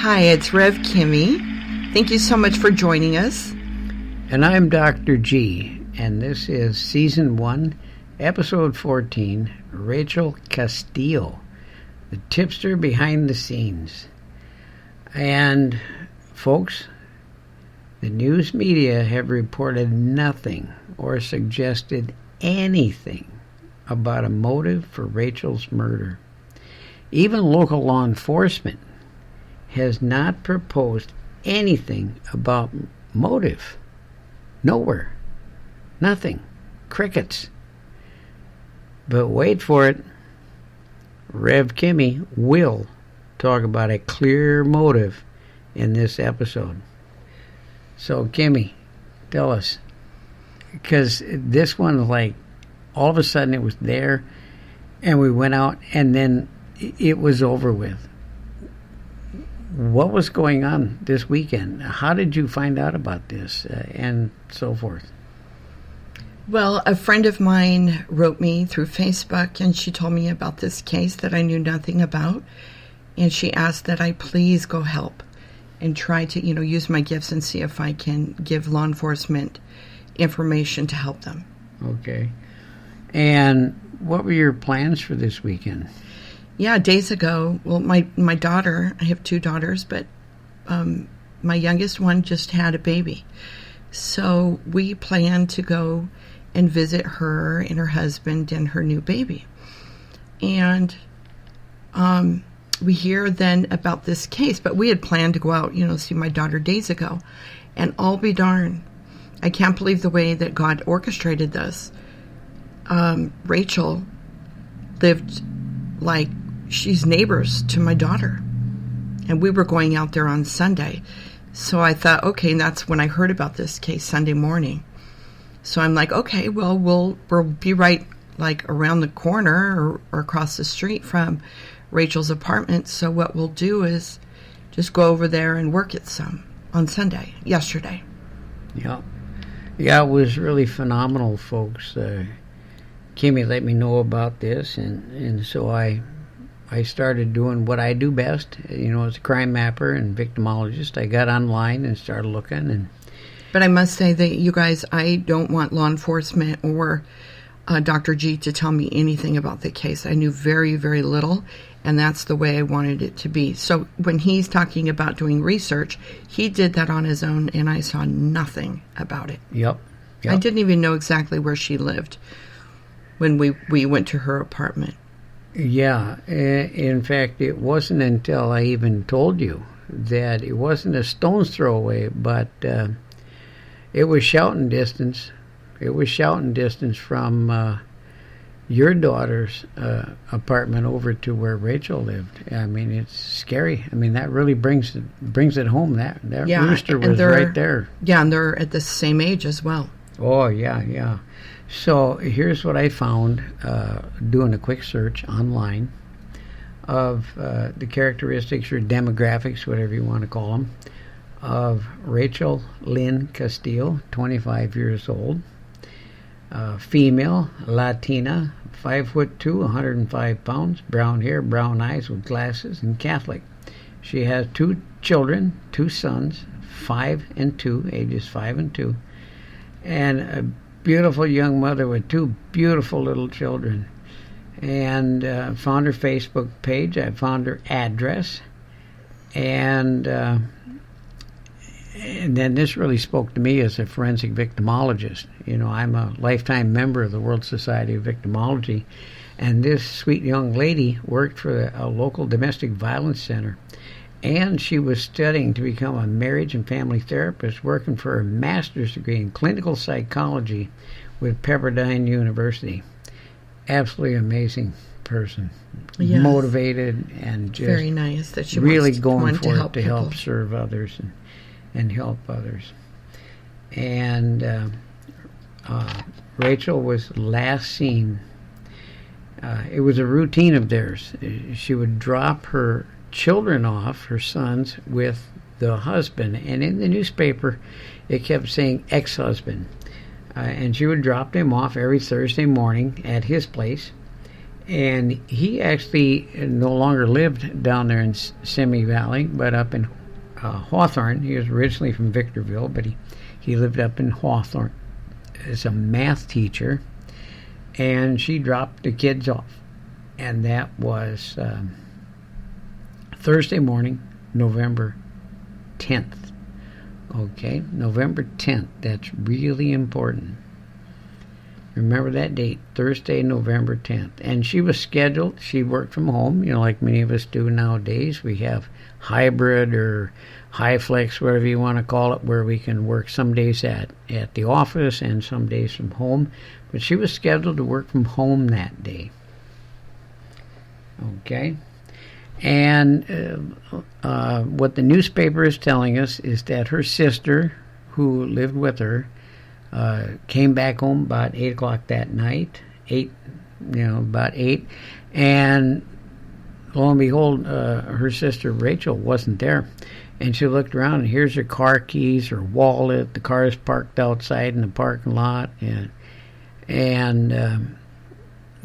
Hi, it's Rev Kymmi. Thank you so much for joining us. And I'm Dr. G, and this is Season 1, Episode 14, Rachel Castillo, the tipster behind the scenes. And, folks, the news media have reported nothing or suggested anything about a motive for Rachel's murder. Even local law enforcement has not proposed anything about motive. Nowhere. Nothing. Crickets. But wait for it. Rev Kymmi will talk about a clear motive in this episode. So, Kymmi, tell us. Because this one, like, all of a sudden it was there, and we went out, and then it was over with. What was going on this weekend? How did you find out about this, and so forth? Well, a friend of mine wrote me through Facebook, and she told me about this case that I knew nothing about, and she asked that I please go help and try to, use my gifts and see if I can give law enforcement information to help them. Okay. And what were your plans for this weekend? Yeah, days ago, well, my daughter, I have two daughters, but my youngest one just had a baby. So we planned to go and visit her and her husband and her new baby. And we hear then about this case, but we had planned to go out, see my daughter days ago. And I'll be darned, I can't believe the way that God orchestrated this. Rachel lived like she's neighbors to my daughter. And we were going out there on Sunday. So I thought, okay, and that's when I heard about this case Sunday morning. So I'm like, okay, well, we'll be right like around the corner or across the street from Rachel's apartment. So what we'll do is just go over there and work it some on Sunday, yesterday. Yeah. Yeah, it was really phenomenal, folks. Kymmi let me know about this, and so I started doing what I do best, as a crime mapper and victimologist. I got online and started looking. But I must say that you guys, I don't want law enforcement or Dr. G to tell me anything about the case. I knew very, very little, and that's the way I wanted it to be. So when he's talking about doing research, he did that on his own, and I saw nothing about it. Yep. I didn't even know exactly where she lived when we went to her apartment. Yeah, in fact, it wasn't until I even told you that it wasn't a stone's throw away, but it was shouting distance. It was shouting distance from your daughter's apartment over to where Rachel lived. I mean, it's scary. I mean, that really brings it home. That rooster was right there. Yeah, and they're at the same age as well. Oh, yeah. So here's what I found doing a quick search online of the characteristics or demographics, whatever you want to call them, of Rachel Lynn Castillo, 25 years old, female, Latina, 5'2", 105 pounds, brown hair, brown eyes with glasses, and Catholic. She has two children, two sons, 5 and 2, ages 5 and 2, and a beautiful young mother with two beautiful little children. And found her Facebook page. I found her address. And then this really spoke to me as a forensic victimologist. I'm a lifetime member of the World Society of Victimology. And this sweet young lady worked for a local domestic violence center. And she was studying to become a marriage and family therapist, working for a master's degree in clinical psychology with Pepperdine University. Absolutely amazing person. Yes. Motivated and just very nice that she really wants going for it to people. help serve others and help others. And Rachel was last seen. It was a routine of theirs. She would drop her children off, her sons, with the husband, and in the newspaper it kept saying ex-husband, and she would drop them off every Thursday morning at his place, And he actually no longer lived down there in Simi Valley, but up in Hawthorne. He was originally from Victorville, but he lived up in Hawthorne as a math teacher. And she dropped the kids off. And that was Thursday morning, November 10th. Okay, November 10th. That's really important. Remember that date, Thursday, November 10th. And she was scheduled. She worked from home, like many of us do nowadays. We have hybrid or high flex, whatever you want to call it, where we can work some days at the office and some days from home. But she was scheduled to work from home that day. Okay. And what the newspaper is telling us is that her sister, who lived with her, came back home about 8 o'clock that night, about 8, and lo and behold, her sister Rachel wasn't there. And she looked around, and here's her car keys, her wallet, the car is parked outside in the parking lot, and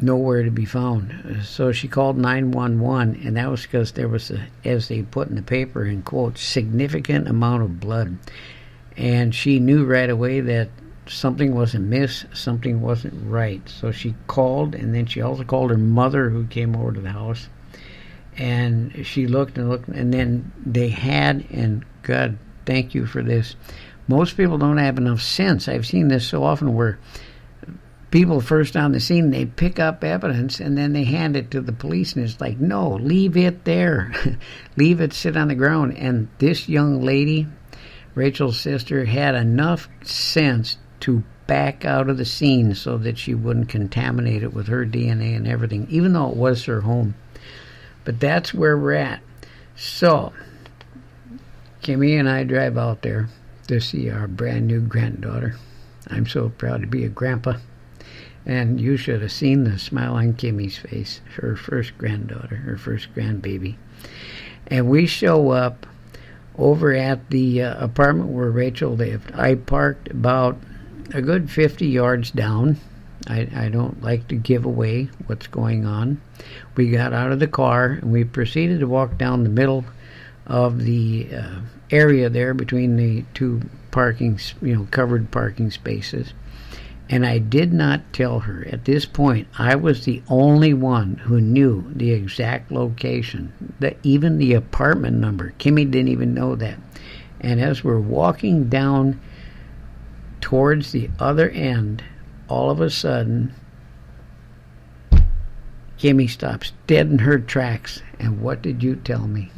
nowhere to be found. So she called 911, and that was because there was, as they put in the paper, in quotes, significant amount of blood. And she knew right away that something was amiss, something wasn't right. So she called, and then she also called her mother, who came over to the house. And she looked and looked, and then they had, and God, thank you for this, most people don't have enough sense. I've seen this so often where people first on the scene, they pick up evidence, and then they hand it to the police, and it's like, no, leave it there. Leave it sit on the ground. And this young lady, Rachel's sister, had enough sense to back out of the scene so that she wouldn't contaminate it with her DNA and everything, even though it was her home. But that's where we're at. So, Kymmi and I drive out there to see our brand new granddaughter. I'm so proud to be a grandpa. And you should have seen the smile on Kymmi's face, her first granddaughter, her first grandbaby. And we show up over at the apartment where Rachel lived. I parked about a good 50 yards down. I don't like to give away what's going on. We got out of the car, and we proceeded to walk down the middle of the area there between the two covered parking spaces. And I did not tell her. At this point, I was the only one who knew the exact location, even the apartment number. Kymmi didn't even know that. And as we're walking down towards the other end, all of a sudden, Kymmi stops dead in her tracks. And what did you tell me?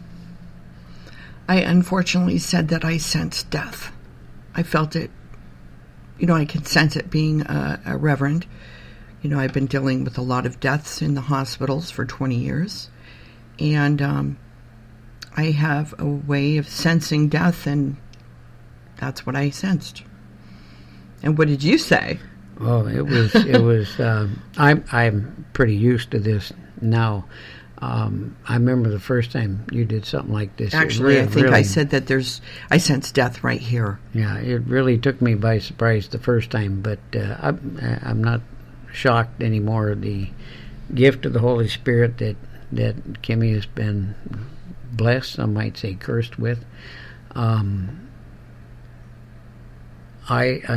I unfortunately said that I sensed death. I felt it. I can sense it being a reverend. I've been dealing with a lot of deaths in the hospitals for 20 years. And I have a way of sensing death, and that's what I sensed. And what did you say? Oh, it was, I'm pretty used to this now. I remember the first time you did something like this. Actually, I think I said that I sense death right here. Yeah, it really took me by surprise the first time, but I'm not shocked anymore. The gift of the Holy Spirit that Kymmi has been blessed, some might say cursed with. I'm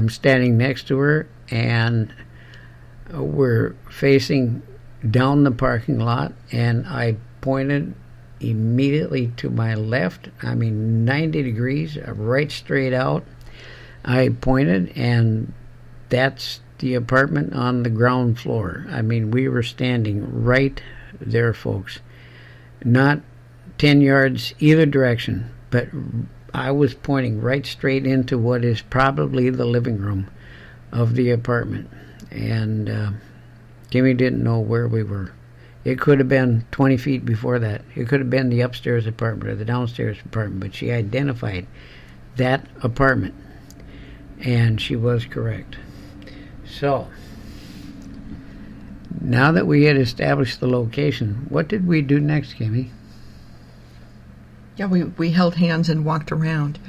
standing next to her, and we're facing down the parking lot, and I pointed immediately to my left, 90 degrees, right straight out. I pointed, and that's the apartment on the ground floor. We were standing right there, folks. Not 10 yards either direction, but I was pointing right straight into what is probably the living room of the apartment. And Kymmi didn't know where we were. It could have been 20 feet before that. It could have been the upstairs apartment or the downstairs apartment, but she identified that apartment, and she was correct. So, now that we had established the location, what did we do next, Kymmi? Yeah, we held hands and walked around.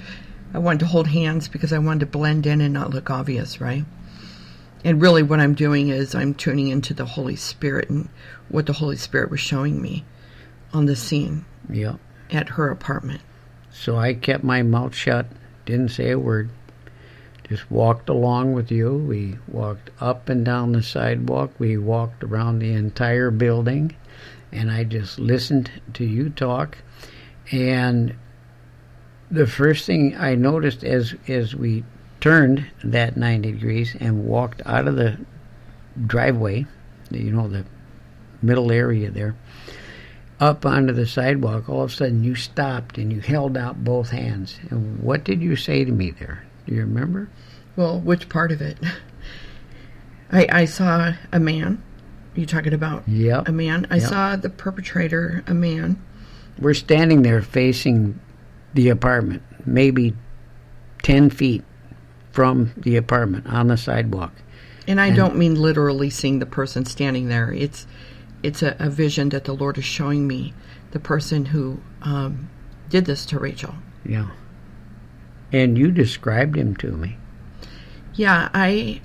I wanted to hold hands because I wanted to blend in and not look obvious, right? And really what I'm doing is I'm tuning into the Holy Spirit and what the Holy Spirit was showing me on the scene at her apartment. So I kept my mouth shut, didn't say a word, just walked along with you. We walked up and down the sidewalk. We walked around the entire building, and I just listened to you talk. And the first thing I noticed as we turned that 90 degrees and walked out of the driveway, the middle area there, up onto the sidewalk, all of a sudden you stopped and you held out both hands. And what did you say to me there? Do you remember? Well, which part of it? I saw a man. You talking about a man? I saw the perpetrator, a man. We're standing there facing the apartment, maybe 10 feet from the apartment on the sidewalk. And I don't mean literally seeing the person standing there. It's a vision that the Lord is showing me, the person who did this to Rachel. Yeah. And you described him to me. Yeah, I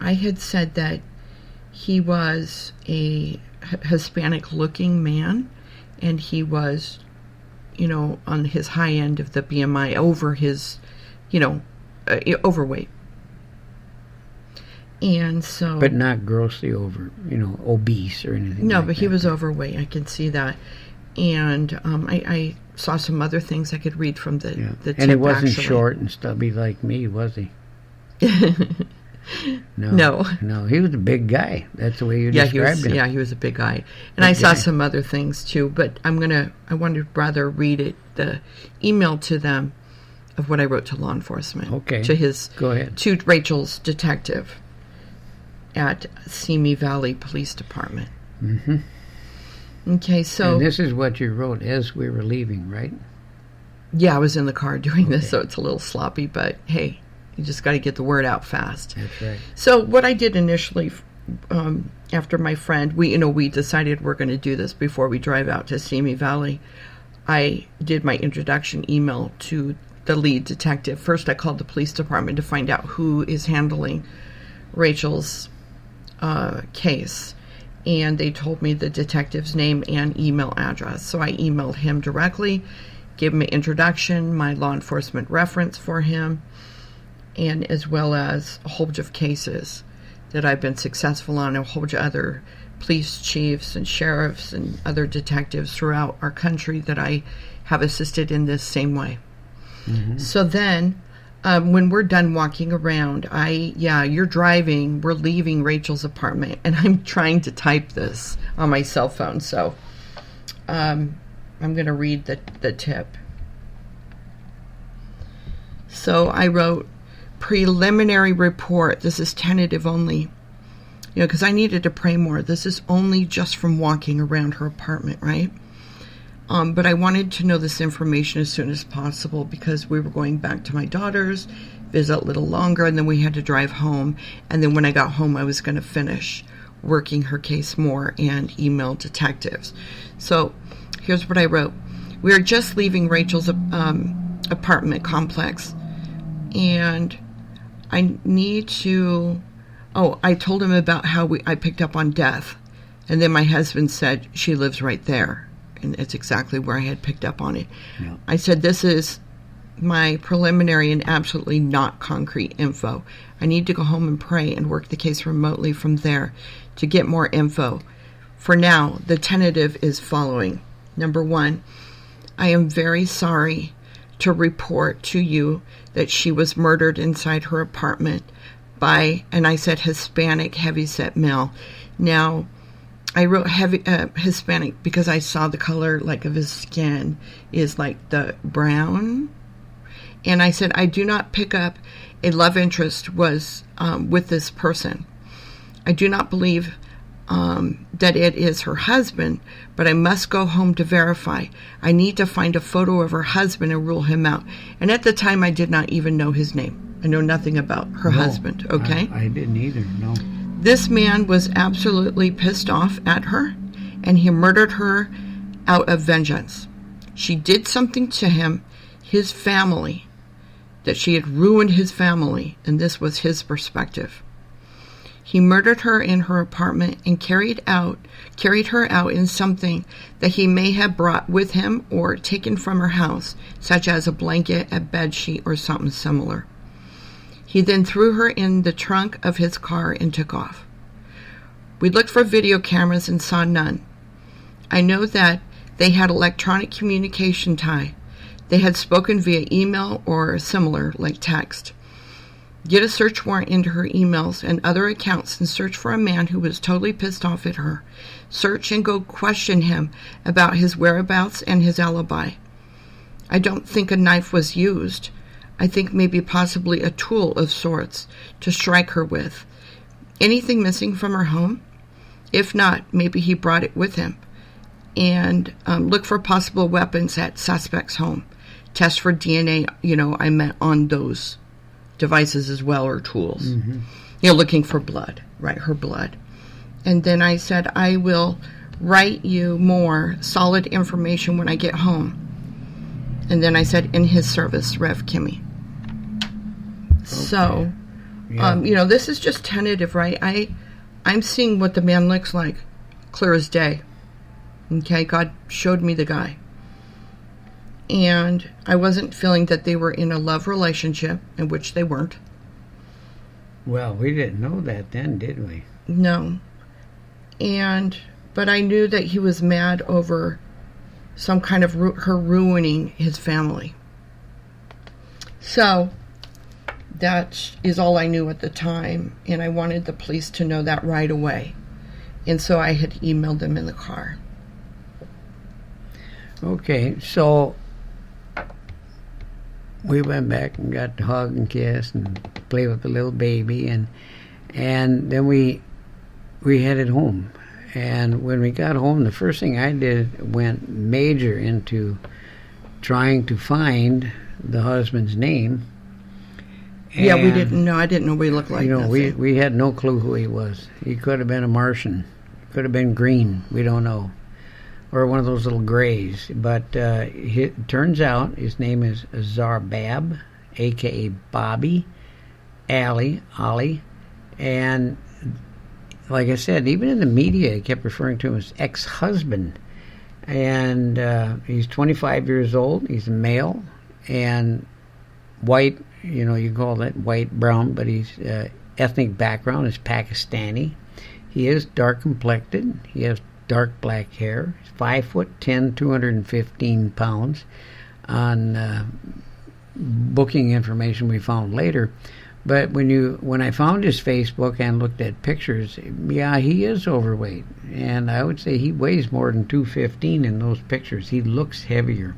had said that he was a Hispanic-looking man, and he was, on his high end of the BMI, over his, overweight. And so... But not grossly obese or anything No, like but that. he was overweight. I can see that. And I saw some other things I could read from the tip, and he wasn't actually. short and stubby like me, was he? No. No, he was a big guy. That's the way you described him. Yeah, he was a big guy. And I saw some other things too, but I want to rather read the email to them of what I wrote to law enforcement. Okay. Go ahead. To Rachel's detective at Simi Valley Police Department. Mm-hmm. Okay, so... And this is what you wrote as we were leaving, right? Yeah, I was in the car doing this, so it's a little sloppy, but hey, you just got to get the word out fast. That's right. So what I did initially, after my friend, we decided we're going to do this before we drive out to Simi Valley. I did my introduction email to the lead detective. First, I called the police department to find out who is handling Rachel's case. And they told me the detective's name and email address. So I emailed him directly, gave him an introduction, my law enforcement reference for him, and as well as a whole bunch of cases that I've been successful on, a whole bunch of other police chiefs and sheriffs and other detectives throughout our country that I have assisted in this same way. Mm-hmm. So then, when we're done walking around, you're driving, we're leaving Rachel's apartment, and I'm trying to type this on my cell phone, so I'm going to read the tip. So I wrote, preliminary report, this is tentative only, because I needed to pray more. This is only just from walking around her apartment, right? But I wanted to know this information as soon as possible because we were going back to my daughter's, visit a little longer, and then we had to drive home. And then when I got home, I was going to finish working her case more and email detectives. So here's what I wrote. We are just leaving Rachel's apartment complex, and I need to... Oh, I told him about how I picked up on death, and then my husband said she lives right there. And it's exactly where I had picked up on it. Yeah. I said, this is my preliminary and absolutely not concrete info. I need to go home and pray and work the case remotely from there to get more info. For now, the tentative is following. Number 1, I am very sorry to report to you that she was murdered inside her apartment by, and I said Hispanic heavyset male. Now, I wrote Hispanic because I saw the color of his skin is like the brown. And I said, I do not pick up a love interest was with this person. I do not believe that it is her husband, but I must go home to verify. I need to find a photo of her husband and rule him out. And at the time, I did not even know his name. I know nothing about her husband, okay? I didn't either, no. This man was absolutely pissed off at her, and he murdered her out of vengeance. She did something to him, his family, that she had ruined his family, and this was his perspective. He murdered her in her apartment and carried her out in something that he may have brought with him or taken from her house, such as a blanket, a bedsheet, or something similar. He then threw her in the trunk of his car and took off. We looked for video cameras and saw none. I know that they had electronic communication tie. They had spoken via email or similar, like text. Get a search warrant into her emails and other accounts and search for a man who was totally pissed off at her. Search and go question him about his whereabouts and his alibi. I don't think a knife was used. I think maybe possibly a tool of sorts to strike her with. Anything missing from her home? If not, maybe he brought it with him. And look for possible weapons at suspect's home. Test for DNA, I meant on those devices as well, or tools. Mm-hmm. Looking for blood, right, her blood. And then I said, I will write you more solid information when I get home. And then I said, in his service, Rev. Kymmi. Okay. So, yeah. This is just tentative, right? I'm seeing what the man looks like, clear as day. Okay, God showed me the guy. And I wasn't feeling that they were in a love relationship, in which they weren't. Well, we didn't know that then, did we? No. But I knew that he was mad over some kind of her ruining his family. So, that is all I knew at the time, and I wanted the police to know that right away. And so I had emailed them in the car. Okay, so we went back and got to hug and kiss and play with the little baby, and then we headed home. And when we got home, the first thing I did went major into trying to find the husband's name. Yeah, we didn't know. I didn't know what he looked like. We had no clue who he was. He could have been a Martian. Could have been green. We don't know. Or one of those little grays. But it turns out his name is Zarbab, a.k.a. Bobby, Ollie. And like I said, even in the media, they kept referring to him as ex-husband. And he's 25 years old. He's a male. And white, you call that white, brown, but his ethnic background is Pakistani. He is dark complected. He has dark black hair. He's 5'10", 215 pounds. On booking information we found later. But when I found his Facebook and looked at pictures, yeah, he is overweight. And I would say he weighs more than 215 in those pictures. He looks heavier.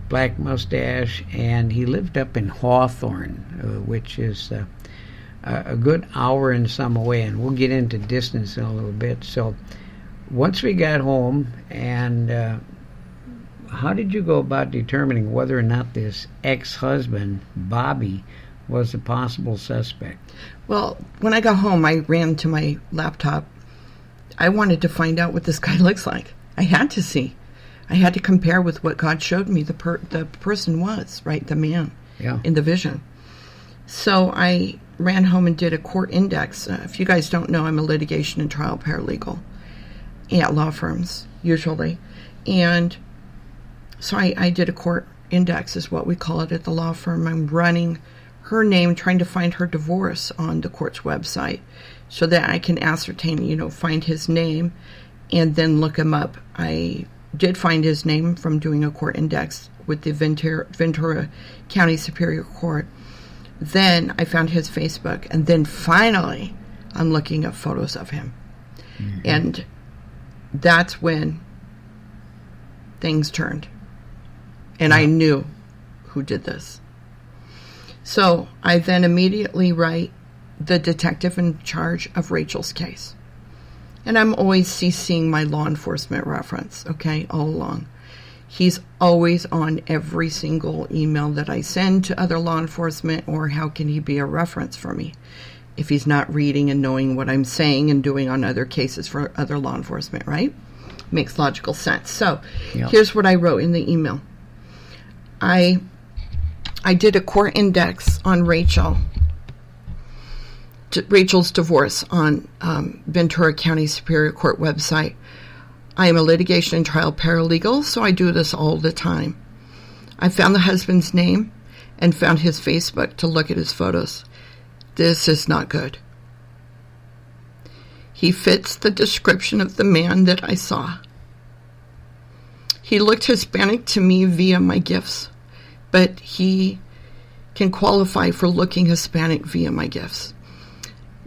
Black mustache, and he lived up in Hawthorne, which is a good hour and some away, and we'll get into distance in a little bit. So once we got home, and how did you go about determining whether or not this ex-husband, Bobby, was a possible suspect? Well, when I got home, I ran to my laptop. I wanted to find out what this guy looks like. I had to see. I had to compare with what God showed me the person was, right, the man in the vision. So I ran home and did a court index. If you guys don't know, I'm a litigation and trial paralegal at law firms, usually. And so I did a court index, is what we call it at the law firm. I'm running her name, trying to find her divorce on the court's website so that I can ascertain, find his name and then look him up. I did find his name from doing a court index with the Ventura County Superior Court. Then I found his Facebook, and then finally I'm looking at photos of him. Mm-hmm. And that's when things turned. And I knew who did this. So I then immediately write the detective in charge of Rachel's case. And I'm always CCing my law enforcement reference, okay, all along. He's always on every single email that I send to other law enforcement, or how can he be a reference for me if he's not reading and knowing what I'm saying and doing on other cases for other law enforcement, right? Makes logical sense. So Here's what I wrote in the email. I did a court index on Rachel Rachel's divorce on Ventura County Superior Court website. I am a litigation and trial paralegal, so I do this all the time. I found the husband's name and found his Facebook to look at his photos. This is not good. He fits the description of the man that I saw. He looked Hispanic to me via my gifts, but he can qualify for looking Hispanic via my gifts.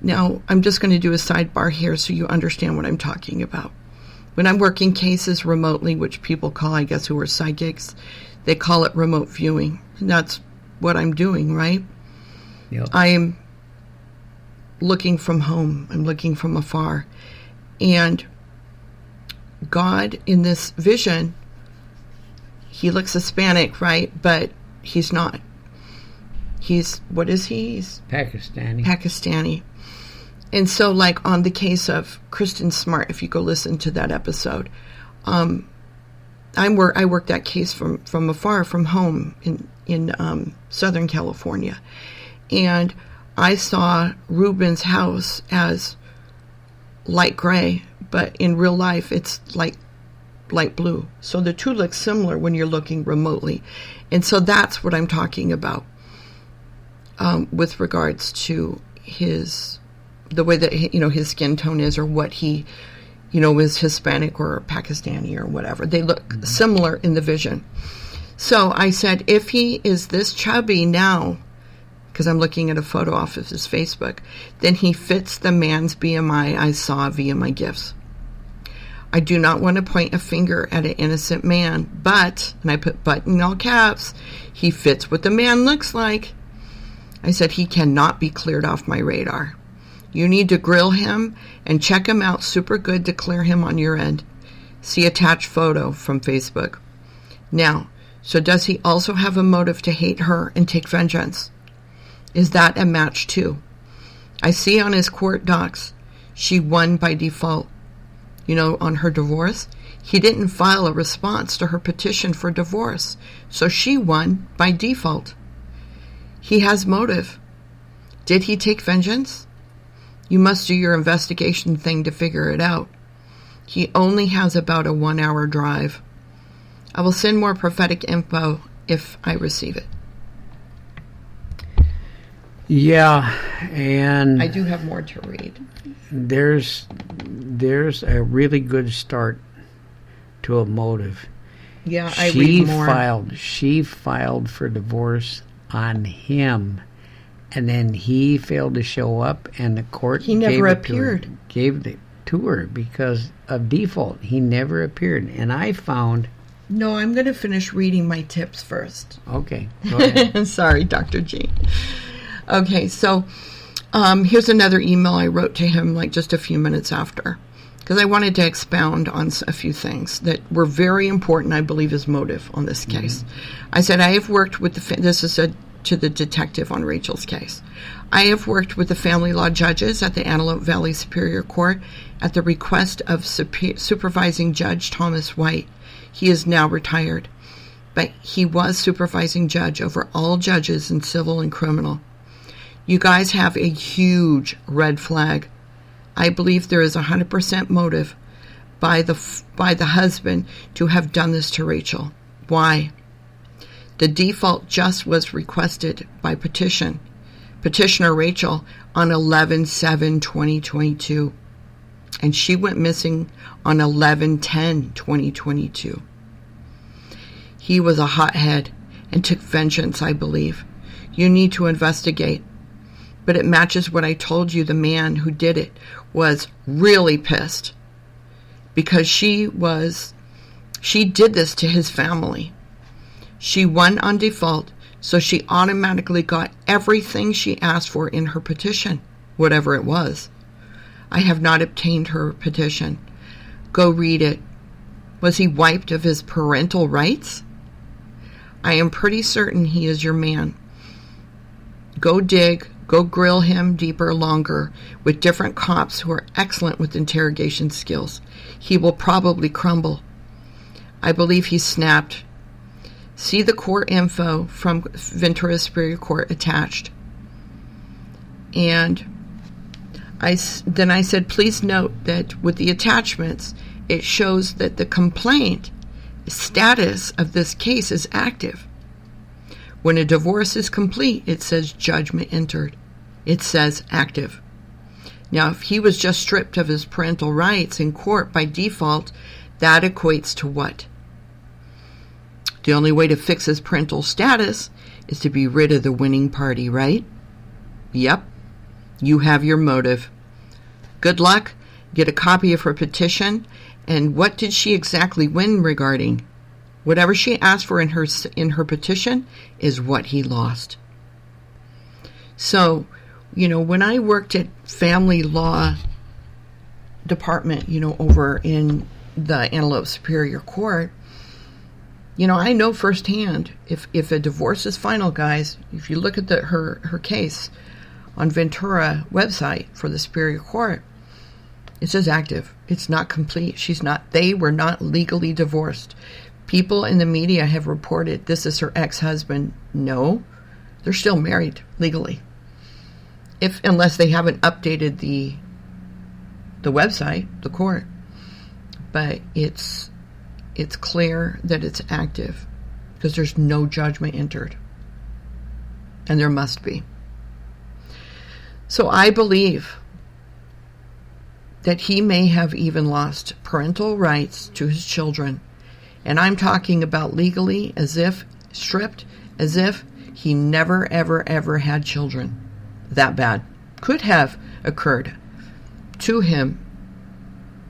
Now, I'm just going to do a sidebar here so you understand what I'm talking about. When I'm working cases remotely, which people call, I guess, who are psychics, they call it remote viewing. And that's what I'm doing, right? Yep. I am looking from home. I'm looking from afar. And God, in this vision, he looks Hispanic, right? But he's not. He's, what is he? He's Pakistani. And so, like, on the case of Kristen Smart, if you go listen to that episode, I worked that case from afar, from home in Southern California. And I saw Ruben's house as light gray, but in real life, it's light blue. So the two look similar when you're looking remotely. And so that's what I'm talking about with regards to the way that, his skin tone is, or what he, is Hispanic or Pakistani or whatever. They look similar in the vision. So I said, if he is this chubby now, because I'm looking at a photo off of his Facebook, then he fits the man's BMI I saw via my gifts. I do not want to point a finger at an innocent man, but, and I put but in all caps, he fits what the man looks like. I said, he cannot be cleared off my radar. You need to grill him and check him out super good to clear him on your end. See attached photo from Facebook. Now, so does he also have a motive to hate her and take vengeance? Is that a match too? I see on his court docs, she won by default. On her divorce, he didn't file a response to her petition for divorce, so she won by default. He has motive. Did he take vengeance? You must do your investigation thing to figure it out. He only has about a 1-hour drive. I will send more prophetic info if I receive it. Yeah, and I do have more to read. There's a really good start to a motive. Yeah, I read more. She filed for divorce on him, and then he failed to show up, and the court gave it to her because of default. He never appeared, and I found. No, I'm going to finish reading my tips first. Okay, go ahead. Sorry, Dr. G. Okay, so here's another email I wrote to him like just a few minutes after, because I wanted to expound on a few things that were very important, I believe, his motive on this case. I said, I have worked with this is to the detective on Rachel's case. I have worked with the family law judges at the Antelope Valley Superior Court at the request of supervising Judge Thomas White. He is now retired, but he was supervising judge over all judges in civil and criminal. You guys have a huge red flag. I believe there is 100% motive by the husband to have done this to Rachel. Why? The default just was requested by petitioner Rachel on 11/7/2022, and she went missing on 11/10/2022. He was a hothead and took vengeance, I believe. You need to investigate. But it matches what I told you. The man who did it was really pissed because she did this to his family. She won on default, so she automatically got everything she asked for in her petition, whatever it was. I have not obtained her petition. Go read it. Was he wiped of his parental rights? I am pretty certain he is your man. Go dig. Go grill him deeper, longer, with different cops who are excellent with interrogation skills. He will probably crumble. I believe he snapped. See the court info from Ventura Superior Court attached. And Then I said, please note that with the attachments, it shows that the complaint status of this case is active. When a divorce is complete, it says judgment entered. It says active. Now, if he was just stripped of his parental rights in court by default, that equates to what? The only way to fix his parental status is to be rid of the winning party, right? Yep. You have your motive. Good luck. Get a copy of her petition. And what did she exactly win regarding? Whatever she asked for in her petition is what he lost. So, when I worked at family law department, over in the Antelope Superior Court, I know firsthand if a divorce is final, guys, if you look at her case on Ventura website for the Superior Court, it says active. It's not complete. They were not legally divorced. People in the media have reported this is her ex-husband. No, they're still married legally. Unless they haven't updated the website, the court. But it's clear that it's active because there's no judgment entered. And there must be. So I believe that he may have even lost parental rights to his children. And I'm talking about legally, as if stripped, as if he never, ever, ever had children. That bad. Could have occurred to him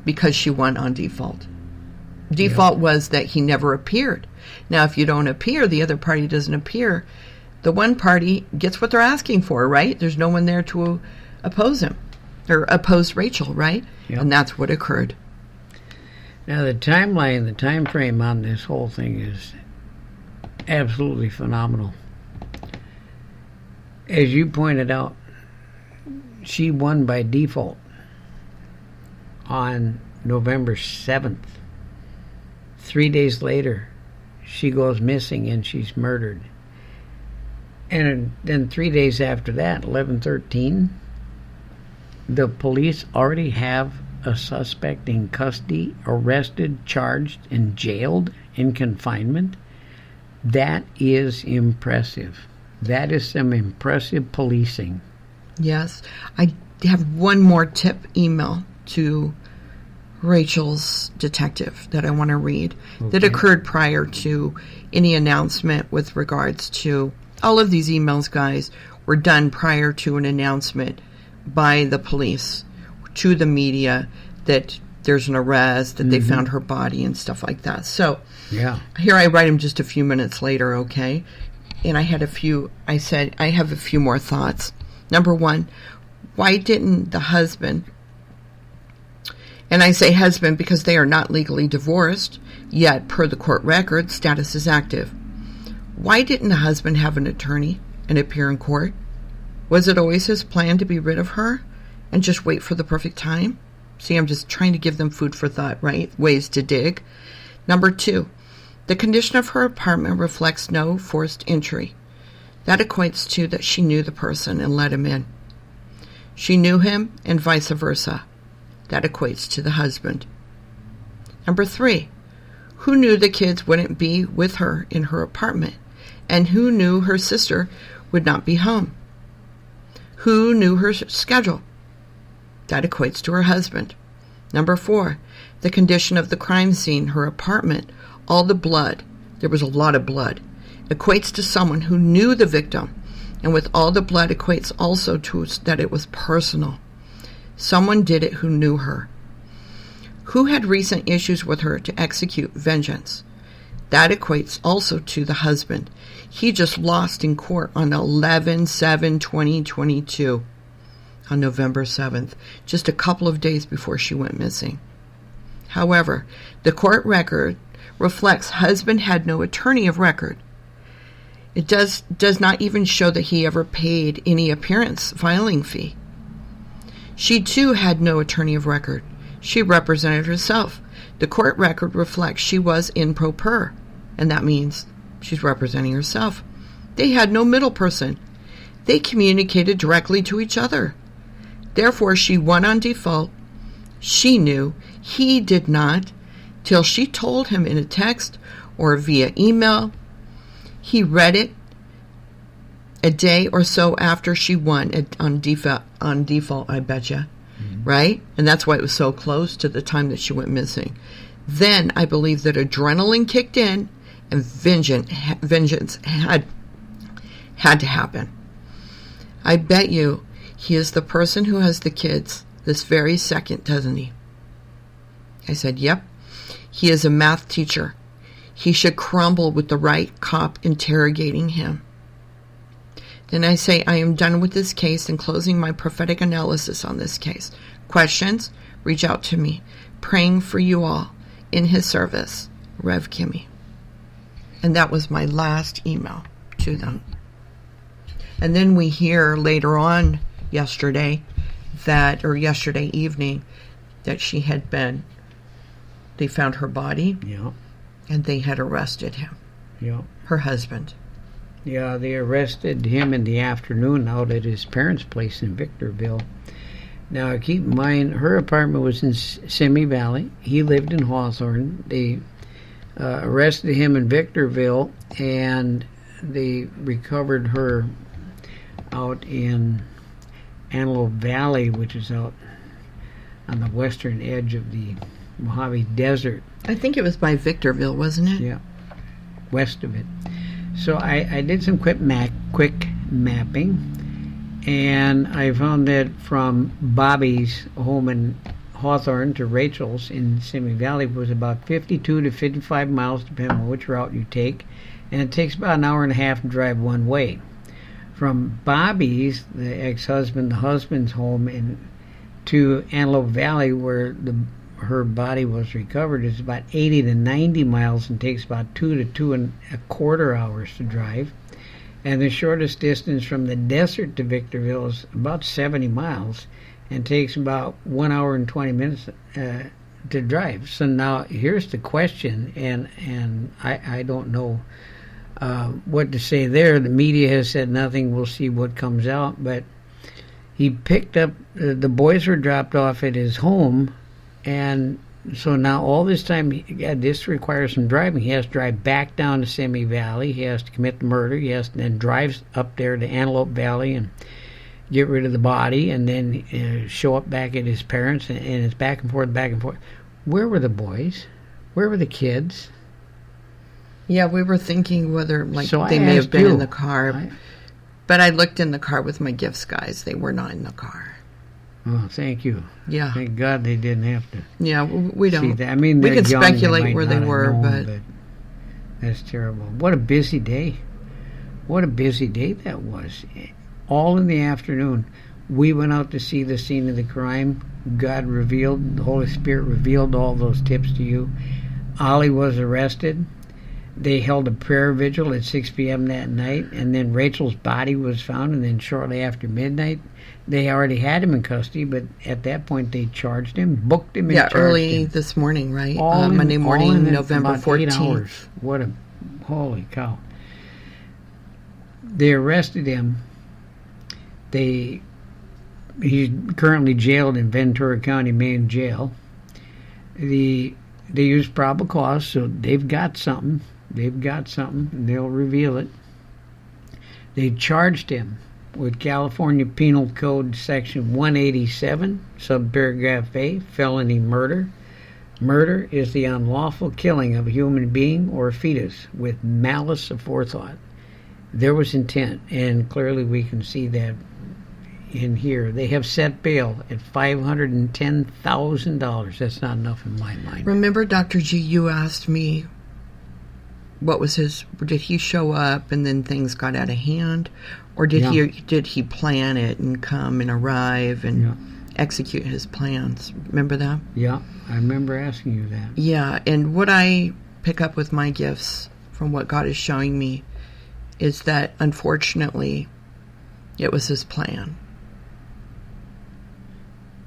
because she won on default. Default was that he never appeared. Now, if you don't appear, the other party doesn't appear, the one party gets what they're asking for, right? There's no one there to oppose him. Or oppose Rachel, right? Yep. And that's what occurred. Now, the timeline, the time frame on this whole thing is absolutely phenomenal. As you pointed out, she won by default on November 7th. 3 days later, she goes missing and she's murdered. And then 3 days after that, 11/13, the police already have a suspect in custody, arrested, charged, and jailed in confinement. That is impressive. That is some impressive policing. Yes. I have one more tip email to Rachel's detective that I want to read that occurred prior to any announcement with regards to all of these emails, guys, were done prior to an announcement by the police to the media that there's an arrest, that they found her body and stuff like that. So here I write him just a few minutes later, okay? And I have a few more thoughts. Number one, why didn't the husband, and I say husband because they are not legally divorced, yet per the court record, status is active. Why didn't the husband have an attorney and appear in court? Was it always his plan to be rid of her and just wait for the perfect time? See, I'm just trying to give them food for thought, right? Ways to dig. Number two, the condition of her apartment reflects no forced entry. That equates to that she knew the person and let him in. She knew him and vice versa. That equates to the husband. Number three, who knew the kids wouldn't be with her in her apartment? And who knew her sister would not be home? Who knew her schedule? That equates to her husband. Number four, the condition of the crime scene, her apartment, all the blood, there was a lot of blood, equates to someone who knew the victim. And with all the blood equates also to that it was personal. Someone did it who knew her. Who had recent issues with her to execute vengeance? That equates also to the husband. He just lost in court on 11/7/2022, on November 7th, just a couple of days before she went missing. However, the court record reflects husband had no attorney of record. It does not even show that he ever paid any appearance filing fee. She too had no attorney of record. She represented herself. The court record reflects she was in pro per, and that means she's representing herself. They had no middle person. They communicated directly to each other. Therefore, she won on default. She knew. He did not, till she told him in a text or via email. He read it a day or so after she won on default, I betcha. Right? And that's why it was so close to the time that she went missing. Then I believe that adrenaline kicked in and vengeance had to happen. I bet you he is the person who has the kids this very second, doesn't he? I said, yep. He is a math teacher. He should crumble with the right cop interrogating him. Then I say, I am done with this case and closing my prophetic analysis on this case. Questions? Reach out to me. Praying for you all. In his service, Rev. Kymmi. And that was my last email to them. And then we hear later on yesterday evening, that they found her body. Yeah. And they had arrested him. Yeah. Her husband. Yeah, they arrested him in the afternoon out at his parents' place in Victorville. Now, keep in mind, her apartment was in Simi Valley. He lived in Hawthorne. They arrested him in Victorville, and they recovered her out in Antelope Valley, which is out on the western edge of the Mojave Desert. I think it was by Victorville, wasn't it? Yeah, west of it. So I did some quick mapping, and I found that from Bobby's home in Hawthorne to Rachel's in Simi Valley was about 52 to 55 miles, depending on which route you take, and it takes about an hour and a half to drive one way. From Bobby's, the ex-husband, the husband's home, to Antelope Valley, where her body was recovered, is about 80 to 90 miles and takes about 2 to 2.25 hours to drive. And the shortest distance from the desert to Victorville is about 70 miles and takes about 1 hour and 20 minutes to drive. So now here's the question, and I don't know what to say there. The media has said nothing. We'll see what comes out. But he picked up, the boys were dropped off at his home, and so now all this time, this requires some driving. He has to drive back down to Simi Valley. He has to commit the murder. He has to then drive up there to Antelope Valley and get rid of the body, and then show up back at his parents, and it's back and forth, back and forth. Where were the boys? Where were the kids? Yeah, we were thinking whether they may have been in the car. But I looked in the car with my gifts, guys. They were not in the car. Oh, thank you. Yeah. Thank God they didn't have to. Yeah, we don't. See that. I mean, we could young, speculate where they were, but that's terrible. What a busy day. What a busy day that was. All in the afternoon. We went out to see the scene of the crime. God revealed, the Holy Spirit revealed all those tips to you. Ollie was arrested. They held a prayer vigil at 6 p.m. that night, and then Rachel's body was found, and then shortly after midnight, they already had him in custody, but at that point they charged him, booked him, and charged early him. This morning, right? Monday morning, November 14th. What a, holy cow. They arrested him. He's currently jailed in Ventura County Main Jail. They used probable cause, so they've got something. And they'll reveal it. They charged him with California Penal Code Section 187, subparagraph A, felony murder. Murder is the unlawful killing of a human being or a fetus with malice aforethought. There was intent, and clearly we can see that in here. They have set bail at $510,000. That's not enough in my mind. Remember, Dr. G, you asked me did he show up and then things got out of hand? Or did he plan it and come and arrive and execute his plans? Remember that? Yeah, I remember asking you that. Yeah, and what I pick up with my gifts from what God is showing me is that, unfortunately, it was his plan.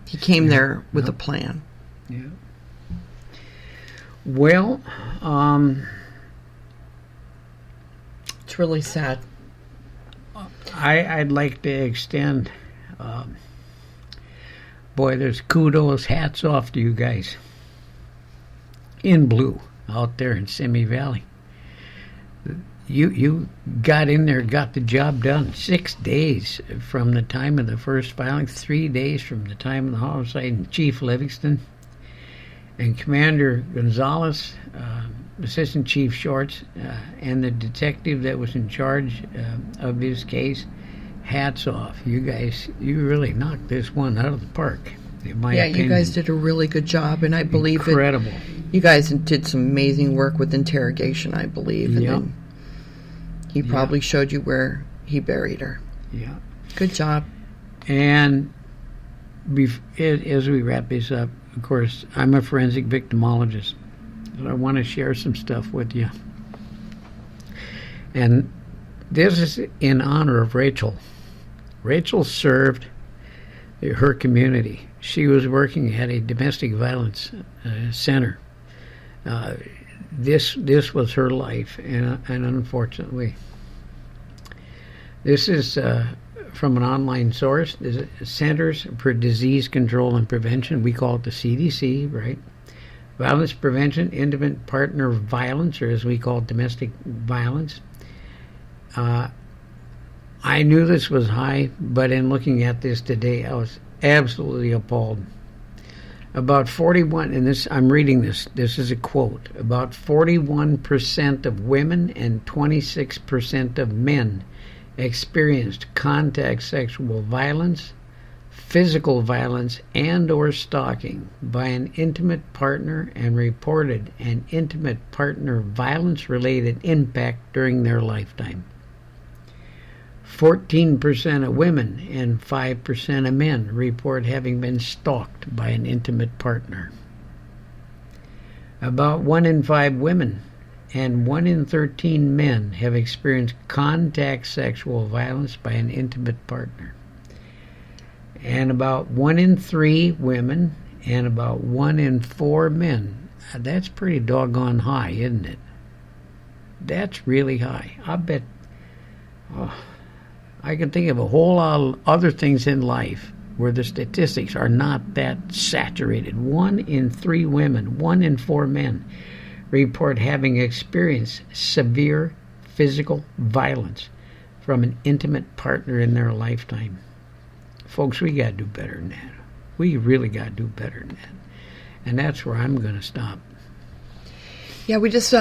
He came there with a plan. Yeah. Well, it's really sad. I'd like to extend Boy, there's kudos, hats off to you guys. In blue, out there in Simi Valley. You got in there, got the job done. 6 days from the time of the first filing, 3 days from the time of the homicide, and Chief Livingston and Commander Gonzalez, Assistant Chief Shorts, and the detective that was in charge of his case. Hats off. You guys, you really knocked this one out of the park, in my opinion. You guys did a really good job, and I believe incredible. You guys did some amazing work with interrogation, I believe. And then he probably showed you where he buried her. Yeah. Good job. And as we wrap this up, of course, I'm a forensic victimologist. So I want to share some stuff with you. And this is in honor of Rachel. Rachel served her community. She was working at a domestic violence center. This was her life, and unfortunately, this is from an online source. The Centers for Disease Control and Prevention. We call it the CDC, right? Violence prevention, intimate partner violence, or as we call it, domestic violence. I knew this was high, but in looking at this today, I was absolutely appalled. About 41, and this I'm reading this is a quote, about 41% of women and 26% of men experienced contact sexual violence, physical violence, and or stalking by an intimate partner, and reported an intimate partner violence-related impact during their lifetime. 14% of women and 5% of men report having been stalked by an intimate partner. About 1 in 5 women and 1 in 13 men have experienced contact sexual violence by an intimate partner. And about 1 in 3 women and about 1 in 4 men. That's pretty doggone high, isn't it? That's really high. I bet... I can think of a whole lot of other things in life where the statistics are not that saturated. 1 in 3 women, 1 in 4 men report having experienced severe physical violence from an intimate partner in their lifetime. Folks, we got to do better than that. We really got to do better than that. And that's where I'm going to stop. Yeah, we just,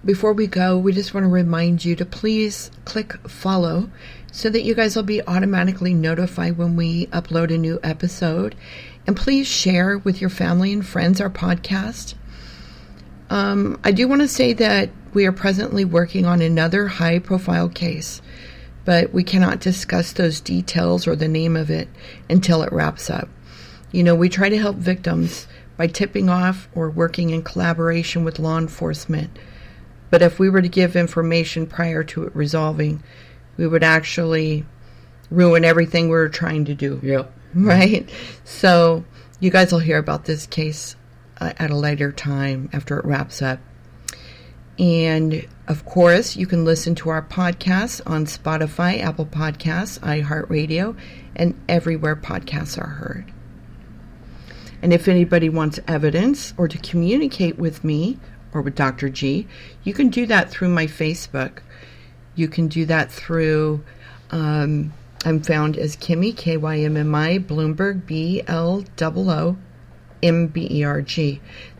before we go, we just want to remind you to please click follow so that you guys will be automatically notified when we upload a new episode. And please share with your family and friends our podcast. I do want to say that we are presently working on another high-profile case, but we cannot discuss those details or the name of it until it wraps up. You know, we try to help victims by tipping off or working in collaboration with law enforcement. But if we were to give information prior to it resolving, we would actually ruin everything we were trying to do. Yep. Right? So you guys will hear about this case at a later time after it wraps up. And, of course, you can listen to our podcasts on Spotify, Apple Podcasts, iHeartRadio, and everywhere podcasts are heard. And if anybody wants evidence or to communicate with me or with Dr. G, you can do that through my Facebook. You can do that through, I'm found as Kymmi, K-Y-M-M-I, Bloomberg, B-L-O-O-M-B-E-R-G.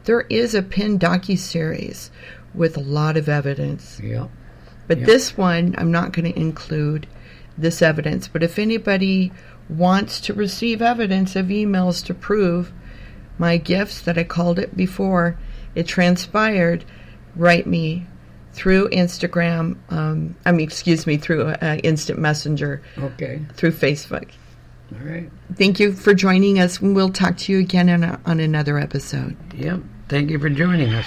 There is a pinned docuseries with a lot of evidence. Yeah. But this one, I'm not going to include this evidence. But if anybody wants to receive evidence of emails to prove my gifts that I called it before it transpired, write me through Instagram, through Instant Messenger. Okay. Through Facebook. All right. Thank you for joining us. We'll talk to you again on another episode. Yep. Thank you for joining us.